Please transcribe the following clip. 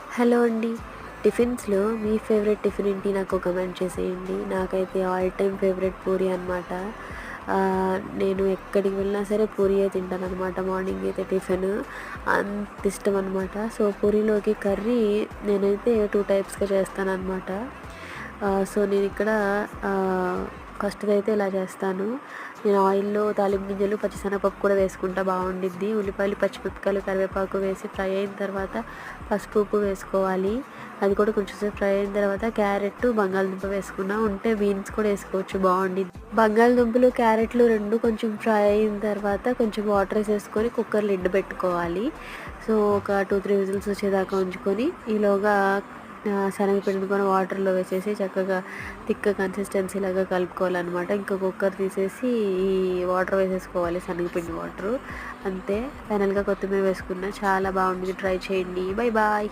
Hello అండి. టిఫిన్స్‌లో మీ favourite tiffin ఏంటి నాకు కామెంట్ చేసేయండి. నాకైతే ఆల్ టైమ్ ఫేవరెట్ పూరి అనమాట. నేను ఎక్కడికి వెళ్ళినా సరే పూరియే తింటాననమాట. మార్నింగ్ అయితే టిఫిన్ అంత ఇష్టం అనమాట. సో, పూరీలోకి కర్రీ నేనైతే 2 టైప్స్‌గా చేస్తాననమాట. నేనిక్కడ ఆహ్, ఫస్ట్‌దైతే ఇలా చేస్తాను. నేను ఆయిల్‌లో తాలింపు గింజలు, పచ్చిశనగపప్పు కూడా వేసుకుంటా బావుండిద్ది. ఉల్లిపాయలు, పచ్చిమిరపకాయలు, కరివేపాకు వేసి ఫ్రై అయిన తర్వాత పసుపు, ఉప్పు వేసుకోవాలి. అది కూడా కొంచెం సేపు ఫ్రై అయిన తర్వాత క్యారెట్, బంగాళదుంప వేసుకున్నా, ఉంటే బీన్స్ కూడా వేసుకోవచ్చు బావుండిద్ది. బంగాళదుంపలు, క్యారెట్లు 2 కొంచెం ఫ్రై అయిన తర్వాత కొంచెం వాటర్ ఏసేసుకొని కుక్కర్ లిడ్ పెట్టుకోవాలి. ఒక 2, 3 విజిల్స్ వచ్చేదాకా ఉంచుకొని ఈలోగా శనగపిండిని కూడా వాటర్‌లో వేసేసి చక్కగా థిక్ కన్సిస్టెన్సీ లాగా కలుపుకోవాలనమాట. ఇంకా కుక్కర్ తీసేసి ఈ వాటర్ వేసేసుకోవాలి, శనగపిండి వాటరు. అంతే, ఫైనల్‌గా కొత్తిమీర వేసుకున్నా చాలా బావుండిద్ది. ట్రై చేయండి. Bye bye.